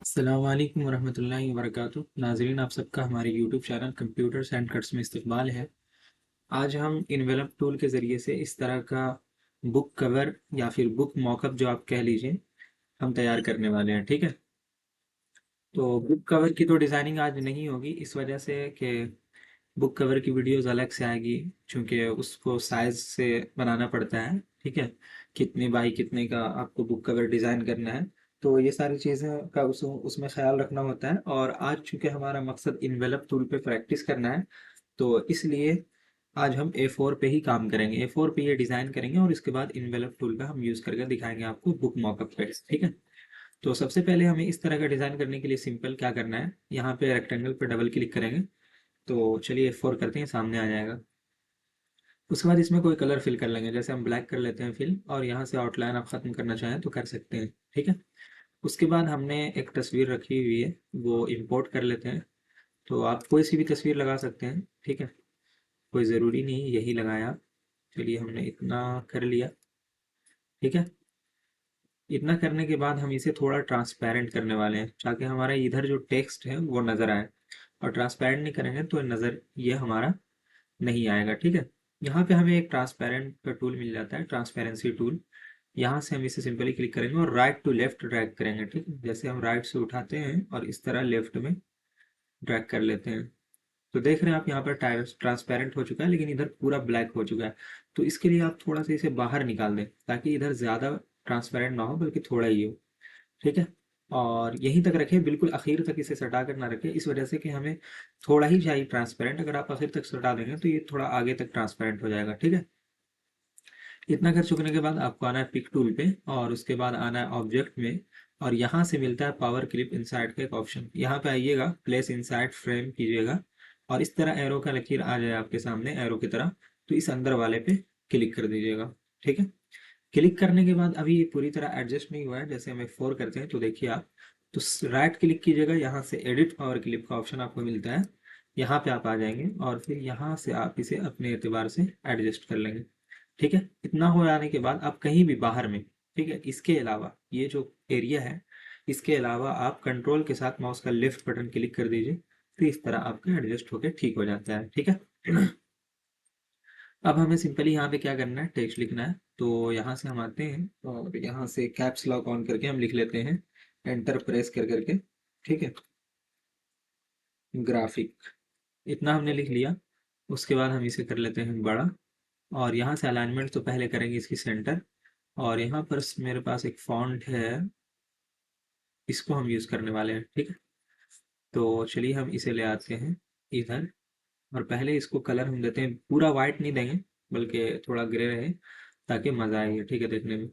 अस्सलाम वालेकुम वरहमतुल्लाहि वबरकातुहू। नाज़रीन, आप सबका हमारे YouTube channel computers and cuts में इस्तकबाल है। आज हम इन्वेलप टूल के ज़रिए से इस तरह का बुक कवर या फिर बुक मॉकअप जो आप कह लीजिए, हम तैयार करने वाले हैं। ठीक है। तो बुक कवर की तो डिज़ाइनिंग आज नहीं होगी, इस वजह से कि बुक कवर की वीडियोस अलग से आएगी, चूँकि उसको साइज़ से बनाना पड़ता है। ठीक है। कितने बाई कितने का आपको बुक कवर डिज़ाइन करना है, तो ये सारी चीज़ें का उसमें ख्याल रखना होता है। और आज चूँकि हमारा मकसद इन्वेलप टूल पे प्रैक्टिस करना है, तो इसलिए आज हम A4 पे ही काम करेंगे। A4 पे ये डिज़ाइन करेंगे और इसके बाद इन्वेलप टूल का हम यूज़ करके दिखाएंगे आपको बुक मॉकअप पे। ठीक है। तो सबसे पहले हमें इस तरह का डिज़ाइन करने के लिए सिंपल क्या करना है, यहाँ पे रेक्टेंगल पे डबल क्लिक करेंगे। तो चलिए F4 करते हैं, सामने आ जाएगा। उसके बाद इसमें कोई कलर फिल कर लेंगे, जैसे हम ब्लैक कर लेते हैं फिल, और यहाँ से आउटलाइन आप ख़त्म करना चाहें तो कर सकते हैं। ठीक है। उसके बाद हमने एक तस्वीर रखी हुई है, वो इंपोर्ट कर लेते हैं। तो आप कोई सी भी तस्वीर लगा सकते हैं। ठीक है। कोई ज़रूरी नहीं यही लगाएं आप। चलिए, हमने इतना कर लिया। ठीक है। इतना करने के बाद हम इसे थोड़ा ट्रांसपेरेंट करने वाले हैं, ताकि हमारा इधर जो टेक्स्ट है वो नज़र आए। और ट्रांसपेरेंट नहीं करेंगे तो नज़र ये हमारा नहीं आएगा। ठीक है। यहाँ पे हमें एक ट्रांसपेरेंट का टूल मिल जाता है, ट्रांसपेरेंसी टूल। यहाँ से हम इसे सिंपली क्लिक करेंगे और राइट टू लेफ्ट ड्रैग करेंगे। ठीक है। जैसे हम राइट से उठाते हैं और इस तरह लेफ्ट में ड्रैग कर लेते हैं, तो देख रहे हैं आप यहाँ पर टायर ट्रांसपेरेंट हो चुका है, लेकिन इधर पूरा ब्लैक हो चुका है। तो इसके लिए आप थोड़ा सा इसे बाहर निकाल दें, ताकि इधर ज़्यादा ट्रांसपेरेंट ना हो, बल्कि थोड़ा ही हो। ठीक है। और यहीं तक रखें, बिल्कुल आखिर तक इसे सटा कर ना रखें, इस वजह से कि हमें थोड़ा ही चाहिए ट्रांसपेरेंट। अगर आप आखिर तक सटा देंगे तो ये थोड़ा आगे तक ट्रांसपेरेंट हो जाएगा। ठीक है। इतना कर चुकने के बाद आपको आना है पिक टूल पे, और उसके बाद आना है ऑब्जेक्ट में। और यहाँ से मिलता है पावर क्लिप इनसाइड का एक ऑप्शन, यहाँ पे आइएगा, प्लेस इनसाइड फ्रेम कीजिएगा, और इस तरह एरो का लकीर आ जाए आपके सामने एरो की तरह, तो इस अंदर वाले पे क्लिक कर दीजिएगा। ठीक है। क्लिक करने के बाद अभी ये पूरी तरह एडजस्ट नहीं हुआ है, जैसे हम F4 करते हैं तो देखिए आप, तो राइट क्लिक कीजिएगा, यहाँ से एडिट पावर क्लिप का ऑप्शन आपको मिलता है। यहाँ पे आप आ जाएंगे और फिर यहाँ से आप इसे अपने एतबार से एडजस्ट कर लेंगे। ठीक है। इतना हो जाने के बाद आप कहीं भी बाहर में, ठीक है, इसके अलावा ये जो एरिया है, इसके अलावा आप कंट्रोल के साथ माउस का लेफ्ट बटन क्लिक कर दीजिए, तो इस तरह आपका एडजस्ट होकर ठीक हो जाता है। ठीक है। अब हमें सिंपली यहाँ पे क्या करना है, टेक्स्ट लिखना है। तो यहाँ से हम आते हैं और यहाँ से कैप्स लॉक ऑन करके हम लिख लेते हैं, एंटर प्रेस कर करके। ठीक है। ग्राफिक, इतना हमने लिख लिया। उसके बाद हम इसे कर लेते हैं बड़ा, और यहाँ से अलाइनमेंट तो पहले करेंगे इसकी सेंटर। और यहाँ पर मेरे पास एक फॉन्ट है, इसको हम यूज़ करने वाले हैं। ठीक है। तो चलिए हम इसे ले आते हैं इधर, और पहले इसको कलर हम देते हैं, पूरा वाइट नहीं देंगे, बल्कि थोड़ा ग्रे रहे, ताकि मज़ा आए। ठीक है, देखने में।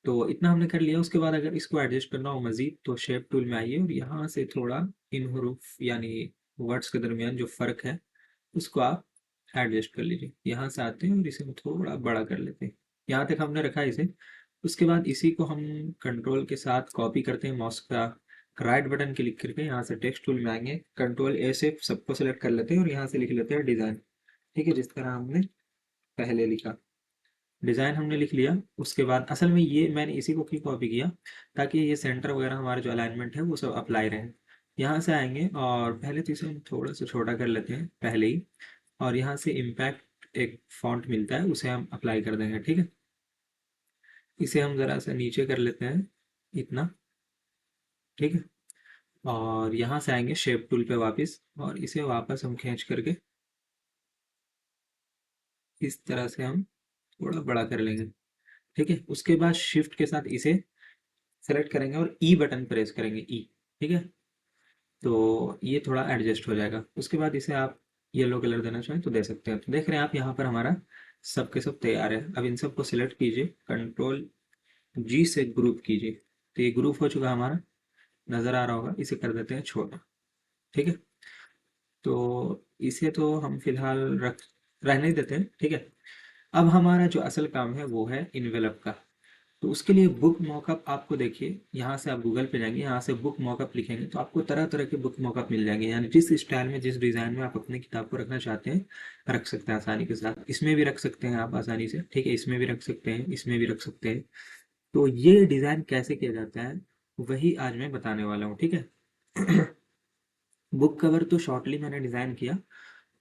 तो इतना हमने कर लिया। उसके बाद अगर इसको एडजस्ट करना हो मज़ीद, तो शेप टूल में आइए और यहाँ से थोड़ा इन हरूफ यानी वर्ड्स के दरमियान जो फ़र्क है, उसको आप एडजस्ट कर लीजिए। यहाँ से आते हैं और इसे हम थोड़ा बड़ा कर लेते हैं। यहाँ तक हमने रखा है इसे। उसके बाद इसी को हम कंट्रोल के साथ कॉपी करते हैं, माउस का राइट बटन क्लिक करके यहाँ से टेक्स्ट टूल में आएंगे, कंट्रोल A से सबको सेलेक्ट कर लेते हैं और यहाँ से लिख लेते हैं डिज़ाइन। ठीक है, जिस तरह हमने पहले लिखा, डिज़ाइन हमने लिख लिया। उसके बाद असल में ये मैंने इसी को क्यों कॉपी किया, ताकि ये सेंटर वगैरह हमारा जो अलाइनमेंट है वो सब अप्लाई रहे। यहाँ से आएंगे और पहले तो इसे हम थोड़ा सा छोटा कर लेते हैं पहले ही, और यहाँ से इम्पैक्ट एक फॉन्ट मिलता है, उसे हम अप्लाई कर देंगे। ठीक है। इसे हम ज़रा सा नीचे कर लेते हैं, इतना। ठीक है। और यहाँ से आएंगे शेप टूल पे वापस, और इसे वापस हम खींच करके इस तरह से हम थोड़ा बड़ा कर लेंगे। ठीक है। उसके बाद शिफ्ट के साथ इसे सेलेक्ट करेंगे और ई बटन प्रेस करेंगे, ई। ठीक है। तो ये थोड़ा एडजस्ट हो जाएगा। उसके बाद इसे आप येलो कलर देना चाहें तो दे सकते हैं। तो देख रहे हैं आप, यहाँ पर हमारा सब के सब तैयार है। अब इन सबको सिलेक्ट कीजिए, कंट्रोल G से ग्रुप कीजिए, तो ये ग्रुप हो चुका हमारा, नज़र आ रहा होगा। इसे कर देते हैं छोटा। ठीक है। तो इसे तो हम फिलहाल रहने ही देते हैं। ठीक है। अब हमारा जो असल काम है वो है इन्वेलप का। तो उसके लिए बुक मॉकअप, आपको देखिए, यहाँ से आप गूगल पे जाएंगे, यहाँ से बुक मॉकअप लिखेंगे तो आपको तरह तरह के बुक मॉकअप मिल जाएंगे, यानी जिस स्टाइल में, जिस डिज़ाइन में आप अपनी किताब को रखना चाहते हैं, रख सकते हैं आसानी के साथ। इसमें भी रख सकते हैं आप आसानी से। ठीक है। इसमें भी रख सकते हैं, इसमें भी रख सकते हैं। तो ये डिज़ाइन कैसे किया जाता है, वही आज मैं बताने वाला हूँ, ठीक है। बुक कवर तो शॉर्टली मैंने डिज़ाइन किया,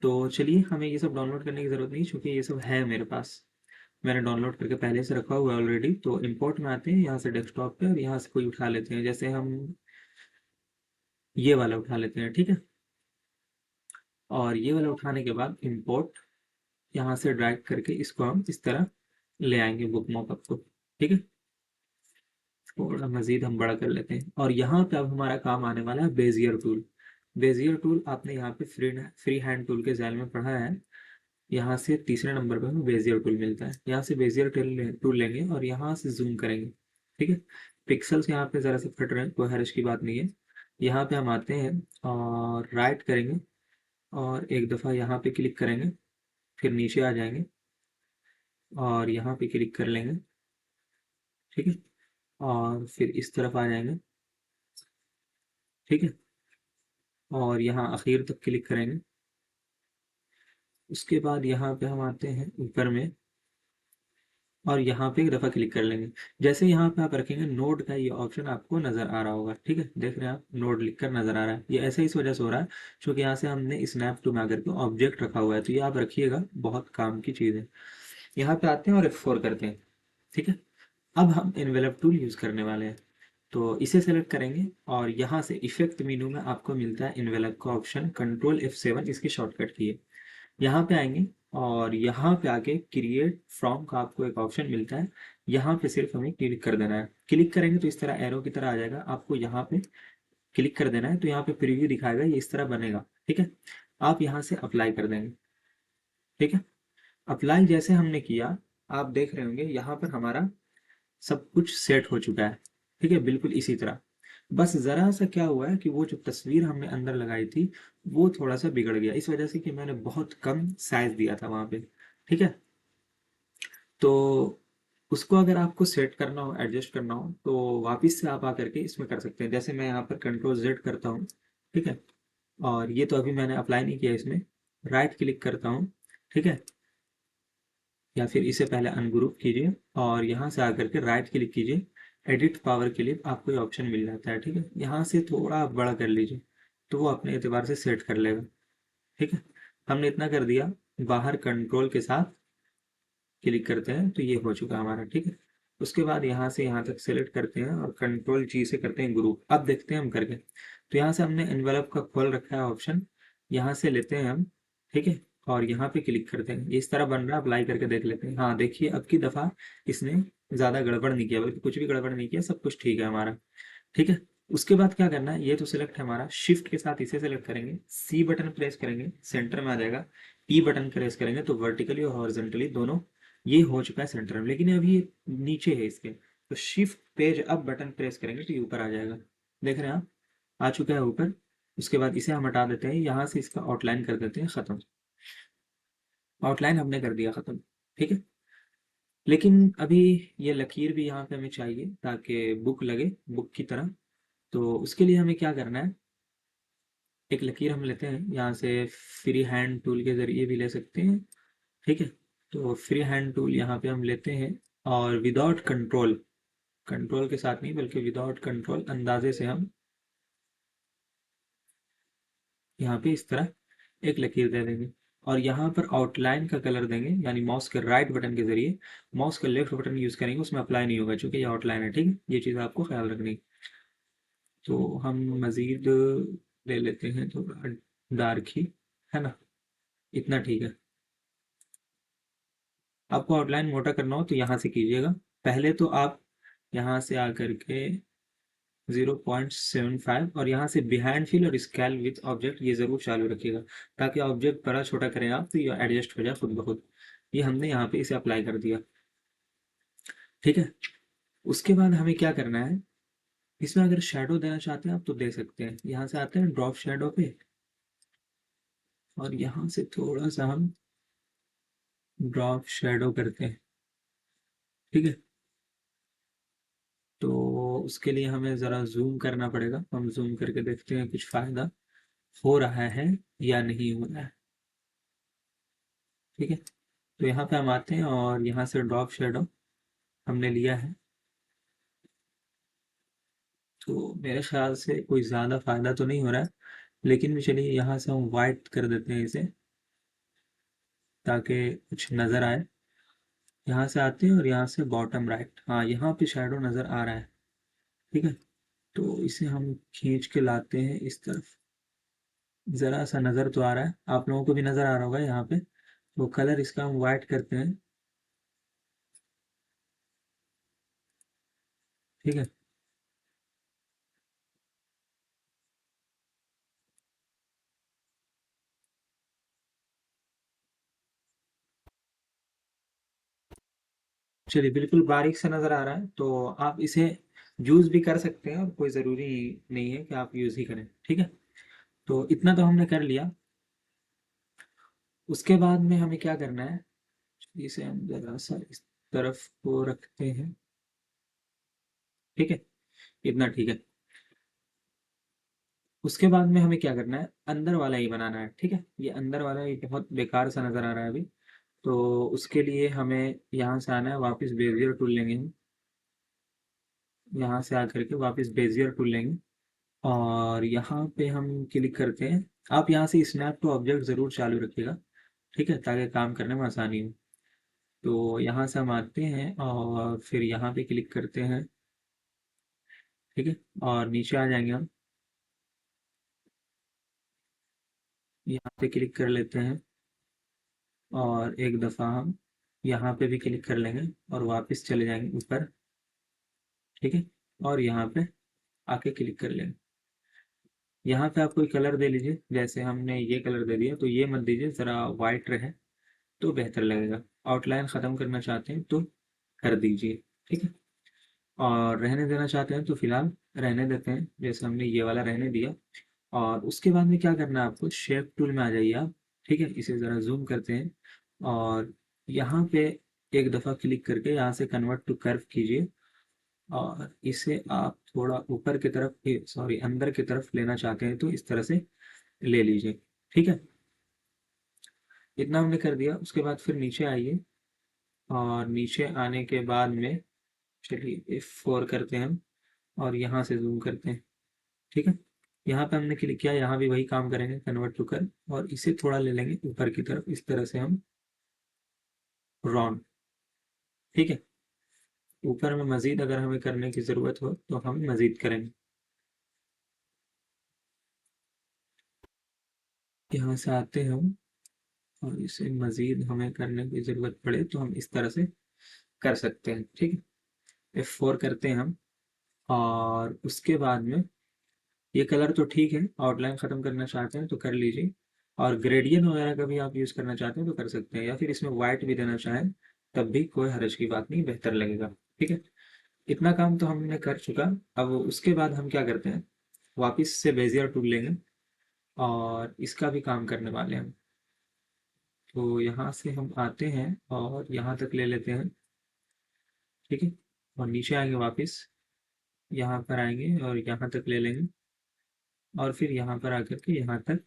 तो चलिए हमें ये सब डाउनलोड करने की ज़रूरत नहीं, क्योंकि ये सब है मेरे पास। मैंने डाउनलोड करके पहले से रखा हुआ है ऑलरेडी। तो इंपोर्ट में आते हैं यहाँ से डेस्कटॉप पे, और यहाँ से कोई उठा लेते हैं, जैसे हम ये वाला उठा लेते हैं, ठीक है। और ये वाला उठाने के बाद इंपोर्ट यहाँ से ड्रैग करके इसको हम इस तरह ले आएंगे बुक मॉकअप को, ठीक है। थोड़ा मजीद हम बड़ा कर लेते हैं, और यहाँ पे अब हमारा काम आने वाला है बेजियर टूल। बेजियर टूल आपने यहाँ पे फ्री हैंड टूल के जैल में पढ़ा है। यहाँ से तीसरे नंबर पे हमें बेजियर टूल मिलता है। यहाँ से बेजियर टूल लेंगे और यहाँ से जूम करेंगे, ठीक है। पिक्सल्स यहाँ पे ज़रा से फट रहे हैं, कोई हर्ज की बात नहीं है। यहाँ पे हम आते हैं और राइट करेंगे, और एक दफ़ा यहाँ पे क्लिक करेंगे, फिर नीचे आ जाएंगे और यहाँ पे क्लिक कर लेंगे, ठीक है। और फिर इस तरफ आ जाएंगे, ठीक है। और यहाँ आखिर तक क्लिक करेंगे। उसके बाद यहाँ पे हम आते हैं ऊपर में, और यहाँ पे एक दफ़ा क्लिक कर लेंगे। जैसे यहाँ पे आप रखेंगे नोड का ये ऑप्शन आपको नज़र आ रहा होगा, ठीक है। देख रहे हैं आप, नोड लिख कर नज़र आ रहा है। ये ऐसे इस वजह से हो रहा है क्योंकि यहाँ से हमने स्नैप टू में आकर के ऑब्जेक्ट रखा हुआ है, तो ये आप रखिएगा, बहुत काम की चीज़ है। यहाँ पे आते हैं और F4 करते हैं, ठीक है। अब हम एनवेलप टूल यूज़ करने वाले हैं, तो इसे सेलेक्ट करेंगे, और यहाँ से इफेक्ट मेनू में आपको मिलता है एनवेलप का ऑप्शन, कंट्रोल F7 इसकी शॉर्टकट की है। यहाँ पे आएंगे, और यहाँ पे आके क्रिएट फ्रॉम का आपको एक ऑप्शन मिलता है। यहाँ पे सिर्फ हमें क्लिक कर देना है। क्लिक करेंगे तो इस तरह एरो की तरह आ जाएगा, आपको यहाँ पे क्लिक कर देना है, तो यहाँ पे प्रीव्यू दिखाएगा, ये इस तरह बनेगा, ठीक है। आप यहाँ से अप्लाई कर देंगे, ठीक है। अप्लाई जैसे हमने किया, आप देख रहे होंगे यहाँ पर हमारा सब कुछ सेट हो चुका है, ठीक है, बिल्कुल इसी तरह। बस ज़रा सा क्या हुआ है कि वो जो तस्वीर हमने अंदर लगाई थी, वो थोड़ा सा बिगड़ गया, इस वजह से कि मैंने बहुत कम साइज दिया था वहाँ पे, ठीक है। तो उसको अगर आपको सेट करना हो, एडजस्ट करना हो, तो वापस से आप आकर के इसमें कर सकते हैं। जैसे मैं यहाँ पर कंट्रोल जेड करता हूँ, ठीक है। और ये तो अभी मैंने अप्लाई नहीं किया इसमें। राइट क्लिक करता हूँ, ठीक है, या फिर इसे पहले अनग्रुप कीजिए, और यहाँ से आकर के राइट क्लिक कीजिए। एडिट पावर के लिए आपको ये ऑप्शन मिल जाता है, ठीक है। यहाँ से थोड़ा आप बड़ा कर लीजिए, तो वो अपने एतबार से सेट कर लेगा, ठीक है। हमने इतना कर दिया, बाहर कंट्रोल के साथ क्लिक करते हैं तो ये हो चुका हमारा, ठीक है। उसके बाद यहाँ से यहाँ तक सेलेक्ट करते हैं और कंट्रोल जी से करते हैं ग्रुप। अब देखते हैं हम करके, तो यहाँ से हमने एनवेलप का खोल रखा है ऑप्शन, यहाँ से लेते हैं हम, ठीक है। और यहाँ पे क्लिक करते हैं, ये इस तरह बन रहा है। अप्लाई करके देख लेते हैं। हाँ देखिए, अब की दफ़ा इसने ज़्यादा गड़बड़ नहीं किया, बल्कि कुछ भी गड़बड़ नहीं किया, सब कुछ ठीक है हमारा, ठीक है। उसके बाद क्या करना है, ये तो सिलेक्ट है हमारा, शिफ्ट के साथ इसे सेलेक्ट करेंगे, सी बटन प्रेस करेंगे, सेंटर में आ जाएगा। ई बटन प्रेस करेंगे तो वर्टिकली और हॉरिजॉन्टली दोनों ये हो चुका है सेंटर में, लेकिन अभी ये नीचे है इसके। तो shift page up button press करेंगे तो ये ऊपर आ जाएगा, देख रहे हैं आप, आ चुका है ऊपर। उसके बाद इसे हम हटा देते हैं, यहाँ से इसका आउटलाइन कर देते हैं ख़त्म। आउटलाइन हमने कर दिया ख़त्म, ठीक है। लेकिन अभी ये लकीर भी यहाँ पे हमें चाहिए, ताकि बुक लगे बुक की तरह। तो उसके लिए हमें क्या करना है, एक लकीर हम लेते हैं यहाँ से, फ्री हैंड टूल के ज़रिए भी ले सकते हैं, ठीक है। तो फ्री हैंड टूल यहाँ पे हम लेते हैं, और विदाउट कंट्रोल, कंट्रोल के साथ नहीं बल्कि विदाउट कंट्रोल अंदाजे से हम यहाँ पे इस तरह एक लकीर दे देंगे, और यहाँ पर आउटलाइन का कलर देंगे, यानी माउस के राइट बटन के जरिए। माउस का लेफ्ट बटन यूज़ करेंगे, उसमें अप्लाई नहीं होगा चूंकि ये आउटलाइन है, ठीक है। ये चीज़ आपको ख्याल रखनी। तो हम मज़ीद ले लेते हैं थोड़ा डार्क ही, है ना, इतना ठीक है। आपको आउटलाइन मोटा करना हो तो यहाँ से कीजिएगा। पहले तो आप यहाँ से आकर के 0.75, और यहाँ से बिहाइंड फिल और स्केल विथ ऑब्जेक्ट ये ज़रूर चालू रखिएगा, ताकि ऑब्जेक्ट बड़ा छोटा करें आप तो ये एडजस्ट हो जाए खुद ब खुद। ये हमने यहाँ पे इसे अप्लाई कर दिया, ठीक है। उसके बाद हमें क्या करना है, इसमें अगर शेडो देना चाहते हैं आप तो दे सकते हैं। यहाँ से आते हैं ड्रॉप शेडो पे, और यहाँ से थोड़ा सा हम ड्रॉप शेडो करते हैं, ठीक है। तो उसके लिए हमें ज़रा जूम करना पड़ेगा, हम जूम करके देखते हैं कुछ फ़ायदा हो रहा है या नहीं हो रहा है, ठीक है। तो यहाँ पे हम आते हैं, और यहाँ से ड्रॉप शेडो हमने लिया है, तो मेरे ख्याल से कोई ज़्यादा फ़ायदा तो नहीं हो रहा है, लेकिन भी चलिए यहाँ से हम वाइट कर देते हैं इसे, ताकि कुछ नज़र आए। यहाँ से आते हैं और यहाँ से बॉटम राइट, हाँ यहाँ पे शैडो नज़र आ रहा है। ठीक है, तो इसे हम खींच के लाते हैं इस तरफ। ज़रा सा नज़र तो आ रहा है, आप लोगों को भी नज़र आ रहा होगा यहाँ पे। तो कलर इसका हम वाइट करते हैं। ठीक है, चलिए बिल्कुल बारीक से नज़र आ रहा है, तो आप इसे यूज़ भी कर सकते हैं और कोई ज़रूरी नहीं है कि आप यूज़ ही करें। ठीक है, तो इतना तो हमने कर लिया। उसके बाद में हमें क्या करना है, इसे हम ज़रा सा इस तरफ को रखते हैं। ठीक है, इतना ठीक है। उसके बाद में हमें क्या करना है, अंदर वाला ही बनाना है। ठीक है, ये अंदर वाला ये बहुत बेकार सा नज़र आ रहा है अभी। तो उसके लिए हमें यहाँ से आना है, वापस बेजियर टूल लेंगे हम। यहाँ से आकर के वापस बेजियर टूल लेंगे और यहाँ पे हम क्लिक करते हैं। आप यहाँ से स्नैप टू ऑब्जेक्ट ज़रूर चालू रखिएगा, ठीक है, ताकि काम करने में आसानी हो। तो यहाँ से हम आते हैं और फिर यहाँ पे क्लिक करते हैं। ठीक है, और नीचे आ जाएंगे हम, यहाँ पे क्लिक कर लेते हैं और एक दफ़ा हम यहाँ पे भी क्लिक कर लेंगे और वापस चले जाएंगे ऊपर। ठीक है, और यहाँ पे आके क्लिक कर लेंगे। यहाँ पे आप कोई कलर दे लीजिए, जैसे हमने ये कलर दे दिया, तो ये मत दीजिए, ज़रा वाइट रहे तो बेहतर लगेगा। आउटलाइन ख़त्म करना चाहते हैं तो कर दीजिए। ठीक है, और रहने देना चाहते हैं तो फिलहाल रहने देते हैं, जैसे हमने ये वाला रहने दिया। और उसके बाद में क्या करना है आपको, शेप टूल में आ जाइए आप। ठीक है, इसे ज़रा जूम करते हैं और यहाँ पे एक दफ़ा क्लिक करके यहाँ से कन्वर्ट टू कर्व कीजिए और इसे आप थोड़ा ऊपर की तरफ, सॉरी अंदर की तरफ लेना चाहते हैं तो इस तरह से ले लीजिए। ठीक है, इतना हमने कर दिया। उसके बाद फिर नीचे आइए और नीचे आने के बाद में चलिए F4 करते हैं हम और यहाँ से जूम करते हैं। ठीक है, यहाँ पे हमने क्लिक किया, यहाँ भी वही काम करेंगे, कन्वर्ट टू कर, और इसे थोड़ा ले लेंगे ऊपर की तरफ, इस तरह से हम राउंड। ठीक है, ऊपर में मज़ीद अगर हमें करने की ज़रूरत हो तो हम मज़ीद करेंगे। यहाँ से आते हैं हम और इसे मज़ीद हमें करने की ज़रूरत पड़े तो हम इस तरह से कर सकते हैं। ठीक है, F4 करते हैं हम और उसके बाद में ये कलर तो ठीक है, आउटलाइन ख़त्म करना चाहते हैं तो कर लीजिए, और ग्रेडियंट वगैरह का भी आप यूज़ करना चाहते हैं तो कर सकते हैं, या फिर इसमें वाइट भी देना चाहें तब भी कोई हर्ज की बात नहीं, बेहतर लगेगा। ठीक है, इतना काम तो हमने कर चुका। अब उसके बाद हम क्या करते हैं, वापस से बेजियर टूल लेंगे और इसका भी काम करने वाले हैं हम। तो यहाँ से हम आते हैं और यहाँ तक ले लेते हैं। ठीक है, और नीचे आएंगे वापस, यहाँ पर आएंगे और यहाँ तक ले लेंगे और फिर यहाँ पर आकर के यहाँ तक,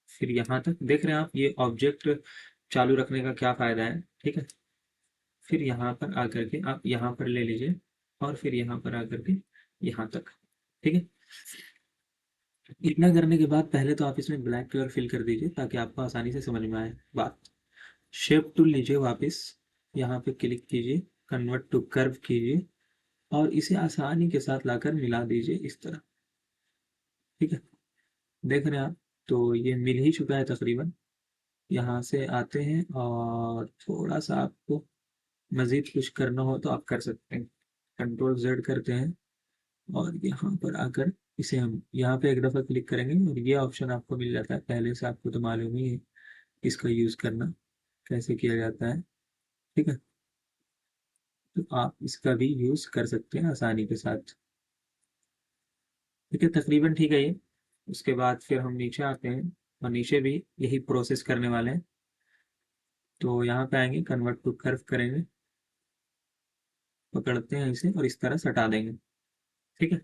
फिर यहाँ तक। देख रहे हैं आप ये ऑब्जेक्ट चालू रखने का क्या फ़ायदा है। ठीक है, फिर यहाँ पर आकर के आप यहाँ पर ले लीजिए और फिर यहाँ पर आकर के यहाँ तक। ठीक है, इतना करने के बाद पहले तो आप इसमें ब्लैक कलर फिल कर दीजिए ताकि आपको आसानी से समझ में आए बात। शेप टूल लीजिए, वापस यहाँ पे क्लिक कीजिए, कन्वर्ट टू कर्व कीजिए और इसे आसानी के साथ लाकर मिला दीजिए इस तरह। ठीक है, देख रहे हैं आप, तो ये मिल ही चुका है तकरीबन। यहाँ से आते हैं और थोड़ा सा आपको मज़ीद कुछ करना हो तो आप कर सकते हैं, कंट्रोल जेड करते हैं और यहाँ पर आकर इसे हम यहाँ पे एक दफ़ा क्लिक करेंगे और ये ऑप्शन आपको मिल जाता है, पहले से आपको तो मालूम ही है इसका यूज़ करना कैसे किया जाता है। ठीक है, तो आप इसका भी यूज़ कर सकते हैं आसानी के साथ। ठीक है, तकरीबन ठीक है ये। उसके बाद फिर हम नीचे आते हैं और नीचे भी यही प्रोसेस करने वाले हैं। तो यहाँ पे आएंगे, कन्वर्ट टू कर्व करेंगे, पकड़ते हैं इसे और इस तरह सटा देंगे। ठीक है,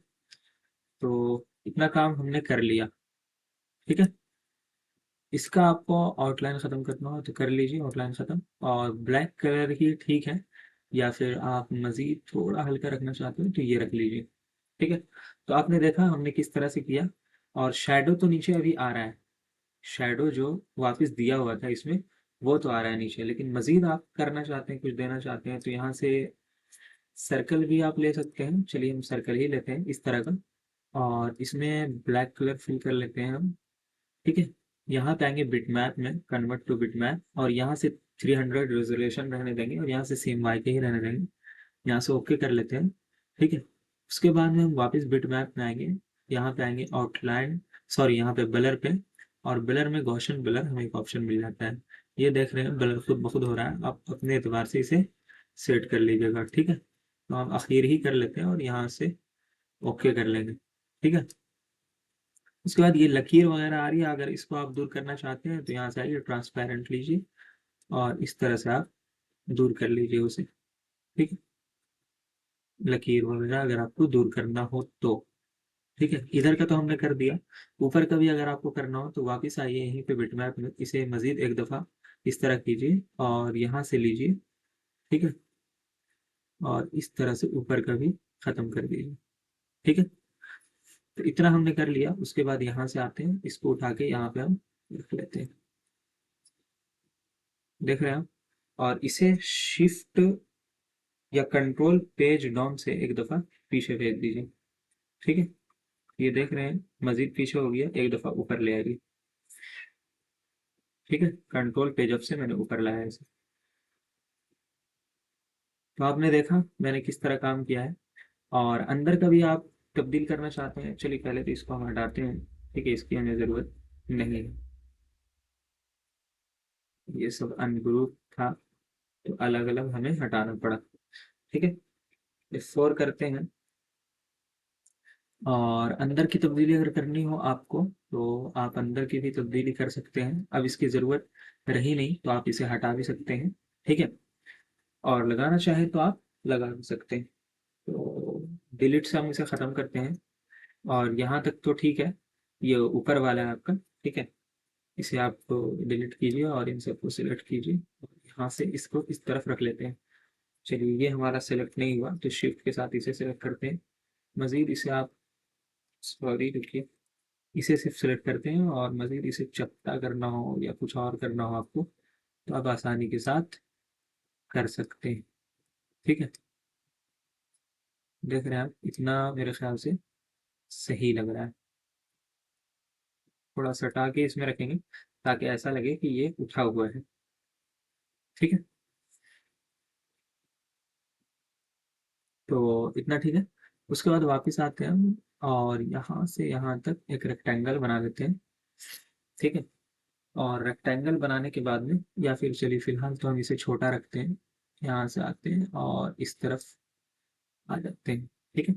तो इतना काम हमने कर लिया। ठीक है, इसका आपको आउटलाइन ख़त्म करना हो तो कर लीजिए आउटलाइन ख़त्म, और ब्लैक कलर ही ठीक है, या फिर आप मज़ीद थोड़ा हल्का रखना चाहते हो तो ये रख लीजिए। ठीक है, तो आपने देखा हमने किस तरह से किया। और शेडो तो नीचे अभी आ रहा है, शेडो जो वापस दिया हुआ था इसमें वो तो आ रहा है नीचे, लेकिन मजीद आप करना चाहते हैं, कुछ देना चाहते हैं, तो यहाँ से सर्कल भी आप ले सकते हैं। चलिए हम सर्कल ही लेते हैं इस तरह का, और इसमें ब्लैक कलर फिल कर लेते हैं हम। ठीक है, यहाँ पे आएंगे बिटमैप में, कन्वर्ट टू बिटमैप, और यहाँ से 300 रेजोल्यूशन रहने देंगे, और यहाँ से सेम वाई के ही रहने देंगे। यहाँ से ओके कर लेते हैं। ठीक है, उसके बाद में हम वापस बिटमैप में आएंगे, यहाँ पे आएंगे आउटलाइन, सॉरी यहाँ पे ब्लर पे, और ब्लर में गॉसियन ब्लर हमें एक ऑप्शन मिल जाता है। ये देख रहे हैं ब्लर खुद ब खुद हो रहा है, आप अपने एतबार से इसे सेट कर लीजिएगा। ठीक है, तो हम आखिर ही कर लेते हैं और यहाँ से ओके कर लेंगे। ठीक है, उसके बाद ये लकीर वगैरह आ रही है, अगर इसको आप दूर करना चाहते हैं तो यहाँ से आइए ट्रांसपेरेंट लीजिए, और इस तरह से आप दूर कर लीजिए उसे। ठीक है, लकीर वगैरह अगर आपको दूर करना हो तो। ठीक है, इधर का तो हमने कर दिया। ऊपर का भी अगर आपको करना हो तो वापस आइए यहीं पे बिटमैप में, इसे मजीद एक दफ़ा इस तरह कीजिए और यहाँ से लीजिए। ठीक है, और इस तरह से ऊपर का भी ख़त्म कर दीजिए। ठीक है, तो इतना हमने कर लिया। उसके बाद यहाँ से आते हैं, इसको उठा के यहाँ पे हम रख लेते हैं। देख रहे हैं आप, और इसे शिफ्ट या कंट्रोल पेज डाउन से एक दफ़ा पीछे भेज दीजिए। ठीक है, ये देख रहे हैं मजीद पीछे हो गया, एक दफ़ा ऊपर ले आएगी। ठीक है, कंट्रोल पेज अप से मैंने ऊपर लाया है इसे। तो आपने देखा मैंने किस तरह काम किया है। और अंदर का भी आप तब्दील करना चाहते हैं, चलिए पहले तो इसको हम हटाते हैं। ठीक है, इसकी हमें ज़रूरत नहीं है, ये सब अनग्रुप था तो अलग अलग हमें हटाना पड़ा। ठीक है, F4 करते हैं, और अंदर की तब्दीली अगर करनी हो आपको तो आप अंदर की भी तब्दीली कर सकते हैं। अब इसकी ज़रूरत रही नहीं तो आप इसे हटा भी सकते हैं। ठीक है, और लगाना चाहे तो आप लगा भी सकते हैं। तो डिलीट से हम इसे ख़त्म करते हैं, और यहाँ तक तो ठीक है, ये ऊपर वाला है आपका। ठीक है, इसे आप डिलीट कीजिए और इन सबको सिलेक्ट कीजिए, और यहाँ से इसको इस तरफ रख लेते हैं। चलिए ये हमारा सेलेक्ट नहीं हुआ तो शिफ्ट के साथ इसे सेलेक्ट करते हैं। मज़ीद इसे आप, सॉरी रुकिए, इसे सिर्फ सेलेक्ट करते हैं, और मज़ीद इसे चपटा करना हो या कुछ और करना हो आपको तो आप आसानी के साथ कर सकते हैं। ठीक है, देख रहे हैं आप, इतना मेरे ख्याल से सही लग रहा है। थोड़ा सटा के इसमें रखेंगे ताकि ऐसा लगे कि ये उठा हुआ है। ठीक है, तो इतना ठीक है। उसके बाद वापस आते हैं हम, और यहाँ से यहाँ तक एक रेक्टेंगल बना देते हैं। ठीक है, और रेक्टेंगल बनाने के बाद में, या फिर चलिए फिलहाल तो हम इसे छोटा रखते हैं, यहाँ से आते हैं और इस तरफ आ जाते हैं। ठीक है,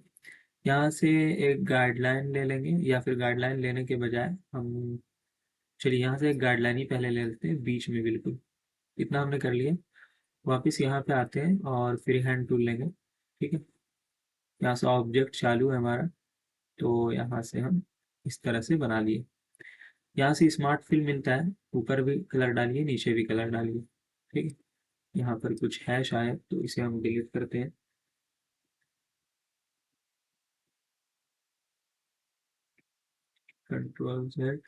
यहाँ से एक गाइडलाइन ले लेंगे, या फिर गाइडलाइन लेने के बजाय हम, चलिए यहाँ से एक गाइडलाइन ही पहले ले लेते हैं बीच में बिल्कुल। इतना हमने कर लिया। वापस यहाँ पे आते हैं और फ्री हैंड टूल लेंगे। ठीक है, यहाँ से ऑब्जेक्ट चालू है हमारा, तो यहाँ से हम इस तरह से बना लिए। यहाँ से स्मार्ट फिल मिलता है, ऊपर भी कलर डालिए नीचे भी कलर डालिए। ठीक है, यहाँ पर कुछ है शायद तो इसे हम डिलीट करते हैं। Control Z।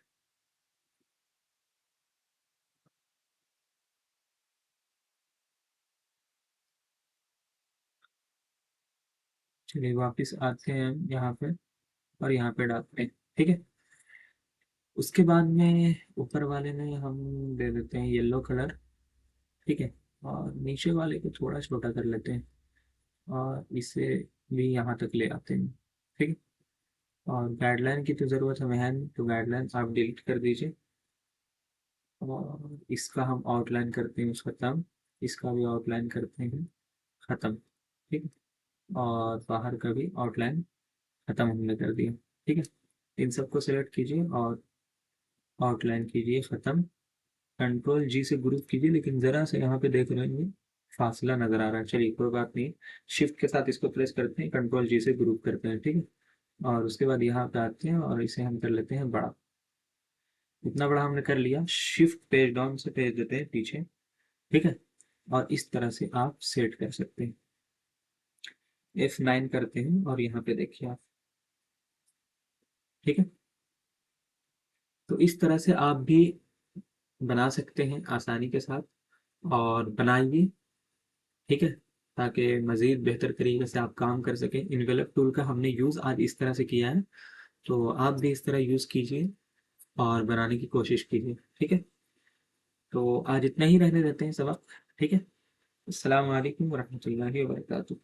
चलिए वापस आते हैं हम यहाँ पे, और यहाँ पे डालते हैं। ठीक है, उसके बाद में ऊपर वाले में हम दे देते हैं येलो कलर। ठीक है, और नीचे वाले को थोड़ा छोटा कर लेते हैं, और इसे भी यहाँ तक ले आते हैं। ठीक है, और गाइडलाइन की तो ज़रूरत हमें है नहीं, तो गाइडलाइन आप डिलीट कर दीजिए, और इसका हम आउटलाइन करते हैं ख़त्म, इसका भी आउटलाइन करते हैं ख़त्म। ठीक है, और बाहर का भी आउटलाइन ख़त्म हमने कर दिया। ठीक है, इन सबको सेलेक्ट कीजिए और आउटलाइन कीजिए ख़त्म। कंट्रोल जी से ग्रुप कीजिए, लेकिन ज़रा सा यहाँ पे देख रहे हैं फासला नज़र आ रहा है। चलिए कोई बात नहीं, शिफ्ट के साथ इसको प्रेस करते हैं, कंट्रोल जी से ग्रुप करते हैं। ठीक है, और उसके बाद यहाँ पे आते हैं और इसे हम कर लेते हैं बड़ा। इतना बड़ा हमने कर लिया, शिफ्ट पेज डाउन से भेज देते हैं पीछे। ठीक है, और इस तरह से आप सेट कर सकते हैं। F9 करते हैं और यहाँ पे देखिए आप, ठीक है। तो इस तरह से आप भी बना सकते हैं आसानी के साथ, और बनाइए, ठीक है, ताकि मज़ीद बेहतर तरीके से आप काम कर सकें। इन्वेलप टूल का हमने यूज़ आज इस तरह से किया है, तो आप भी इस तरह यूज़ कीजिए और बनाने की कोशिश कीजिए, ठीक है। तो आज इतना ही रहने देते हैं सबक, ठीक है। अस्सलाम वालेकुम वरहमतुल्लाहि वबरकातुहू।